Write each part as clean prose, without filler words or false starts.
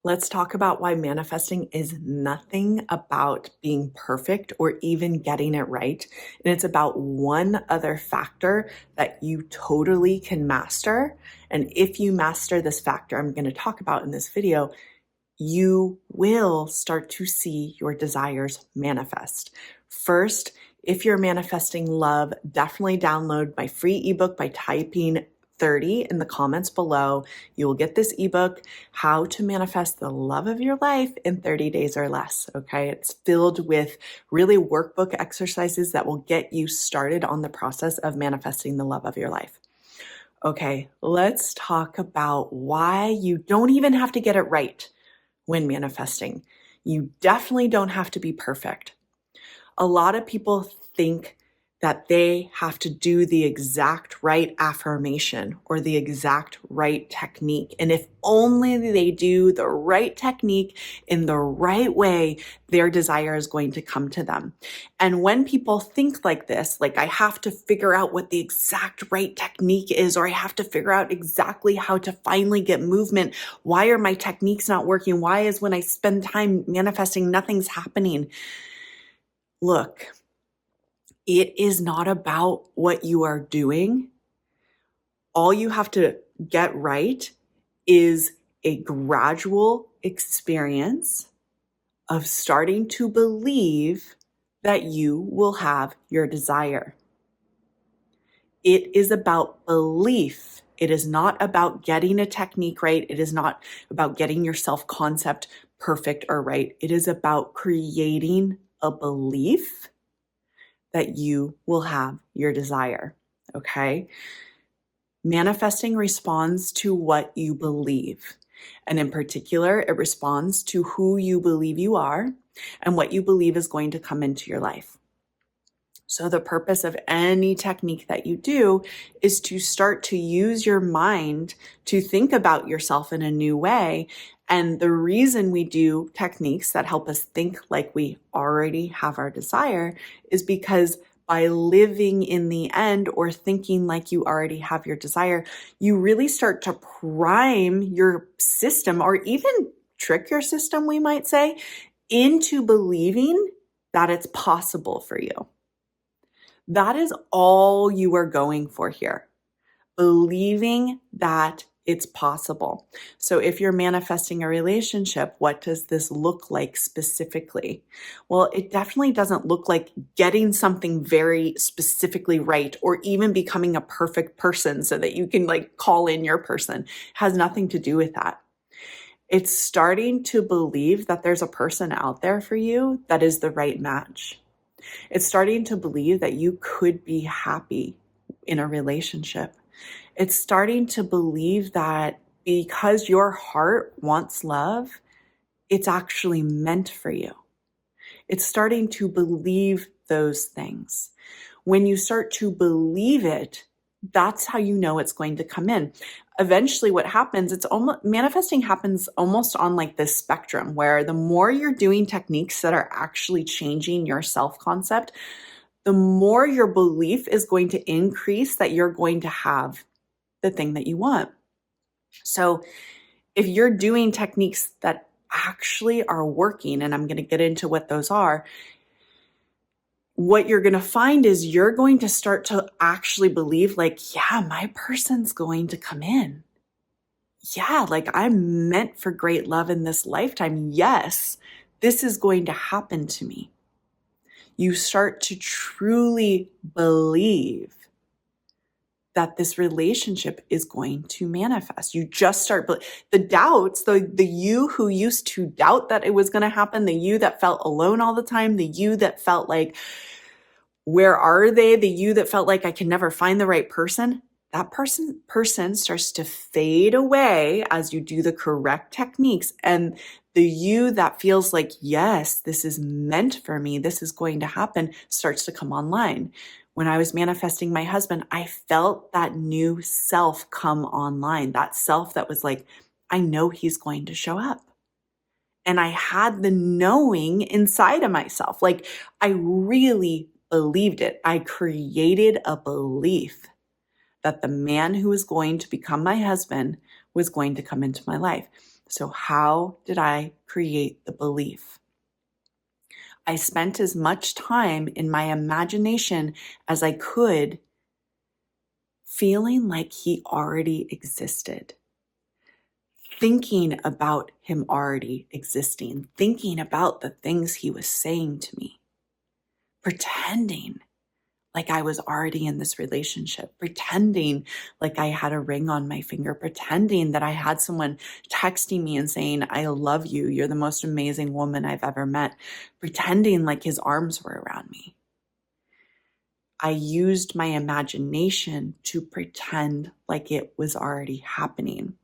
Let's talk about why manifesting is nothing about being perfect or even getting it right. And it's about one other factor that you totally can master. And if you master this factor I'm going to talk about in this video, you will start to see your desires manifest. First, if you're manifesting love, definitely download my free ebook by typing 30 in the comments below. You will get this ebook, How to Manifest the Love of Your Life in 30 Days or Less. Okay, it's filled with really workbook exercises that will get you started on the process of manifesting the love of your life. Okay, let's talk about why you don't even have to get it right when manifesting. You definitely don't have to be perfect. A lot of people think that they have to do the exact right affirmation or the exact right technique. And if only they do the right technique in the right way, their desire is going to come to them. And when people think like this, like I have to figure out what the exact right technique is, or I have to figure out exactly how to finally get movement. Why are my techniques not working? Why is when I spend time manifesting, nothing's happening? Look, it is not about what you are doing. All you have to get right is a gradual experience of starting to believe that you will have your desire. It is about belief. It is not about getting a technique right. It is not about getting your self-concept perfect or right. It is about creating a belief that you will have your desire, okay? Manifesting responds to what you believe. And in particular, it responds to who you believe you are and what you believe is going to come into your life. So the purpose of any technique that you do is to start to use your mind to think about yourself in a new way. And the reason we do techniques that help us think like we already have our desire is because by living in the end or thinking like you already have your desire, you really start to prime your system or even trick your system, we might say, into believing that it's possible for you. That is all you are going for here, believing that it's possible. So if you're manifesting a relationship, what does this look like specifically? Well, it definitely doesn't look like getting something very specifically right or even becoming a perfect person so that you can like call in your person. It has nothing to do with that. It's starting to believe that there's a person out there for you that is the right match. It's starting to believe that you could be happy in a relationship. It's starting to believe that because your heart wants love, it's actually meant for you. It's starting to believe those things. When you start to believe it, that's how you know it's going to come in. Eventually what happens, manifesting happens almost on like this spectrum where the more you're doing techniques that are actually changing your self-concept, the more your belief is going to increase that you're going to have the thing that you want. So if you're doing techniques that actually are working, and I'm going to get into what those are, what you're going to find is you're going to start to actually believe like, yeah, my person's going to come in. Yeah, like I'm meant for great love in this lifetime. Yes, this is going to happen to me. You start to truly believe that this relationship is going to manifest. You just start, the doubts, the you who used to doubt that it was going to happen, the you that felt alone all the time, the you that felt like, where are they? The you that felt like I can never find the right person, that person starts to fade away as you do the correct techniques. And the you that feels like, yes, this is meant for me, this is going to happen, starts to come online. When I was manifesting my husband, I felt that new self come online, that self that was like, I know he's going to show up. And I had the knowing inside of myself. Like I really believed it. I created a belief that the man who was going to become my husband was going to come into my life. So how did I create the belief? I spent as much time in my imagination as I could, feeling like he already existed, thinking about him already existing, thinking about the things he was saying to me, pretending like I was already in this relationship, pretending like I had a ring on my finger, pretending that I had someone texting me and saying, I love you. You're the most amazing woman I've ever met, pretending like his arms were around me. I used my imagination to pretend like it was already happening.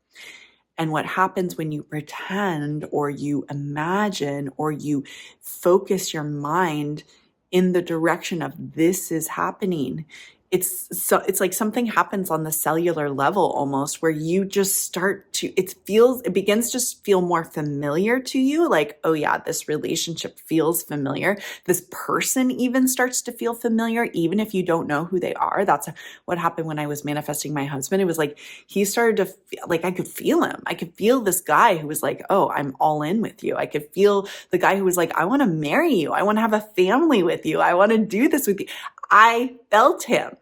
And what happens when you pretend or you imagine or you focus your mind in the direction of this is happening, it's like something happens on the cellular level almost, where you just start to, it begins to feel more familiar to you. Like, oh yeah, this relationship feels familiar. This person even starts to feel familiar, even if you don't know who they are. That's what happened when I was manifesting my husband. It was like, he started to feel like I could feel him. I could feel this guy who was like, oh, I'm all in with you. I could feel the guy who was like, I want to marry you. I want to have a family with you. I want to do this with you. I felt him.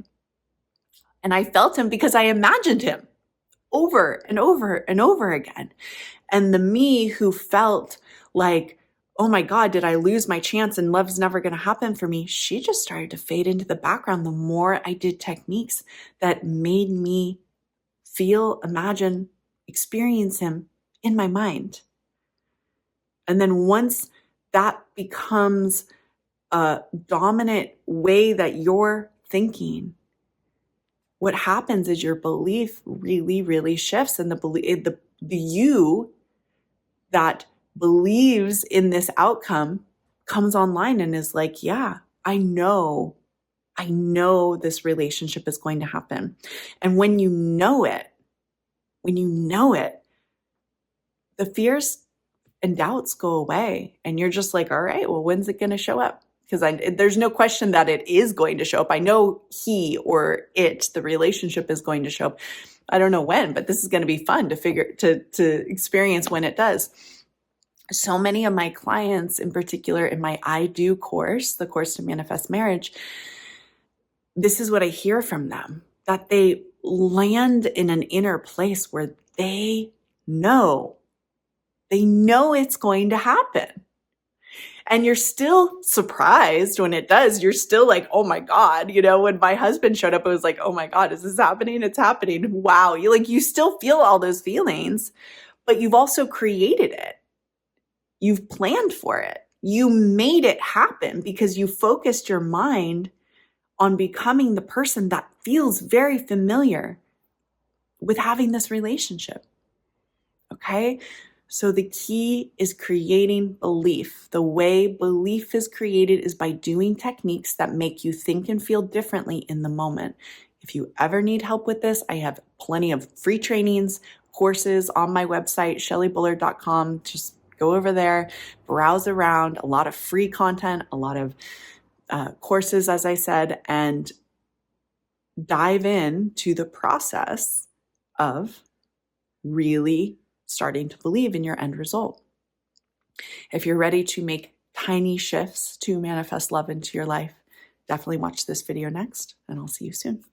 And I felt him because I imagined him over and over and over again. And the me who felt like, oh my God, did I lose my chance and love's never going to happen for me? She just started to fade into the background the more I did techniques that made me feel, imagine, experience him in my mind. And then once that becomes a dominant way that you're thinking, what happens is your belief really, really shifts, and the you that believes in this outcome comes online and is like, yeah, I know this relationship is going to happen. And when you know it, the fears and doubts go away, and you're just like, all right, well, when's it going to show up? Because there's no question that it is going to show up. I know he or it, the relationship, is going to show up. I don't know when, but this is going to be fun to experience when it does. So many of my clients, in particular in my I Do course, the course to manifest marriage, this is what I hear from them, that they land in an inner place where they know it's going to happen. And you're still surprised when it does. You're still like, oh my God, when my husband showed up, it was like, oh my God, is this happening? It's happening. Wow. You still feel all those feelings, but you've also created it. You've planned for it. You made it happen because you focused your mind on becoming the person that feels very familiar with having this relationship. Okay? So the key is creating belief. The way belief is created is by doing techniques that make you think and feel differently in the moment. If you ever need help with this, I have plenty of free trainings, courses on my website, shellybullard.com. Just go over there, browse around, a lot of free content, a lot of courses, as I said, and dive into the process of really starting to believe in your end result. If you're ready to make tiny shifts to manifest love into your life, definitely watch this video next, and I'll see you soon.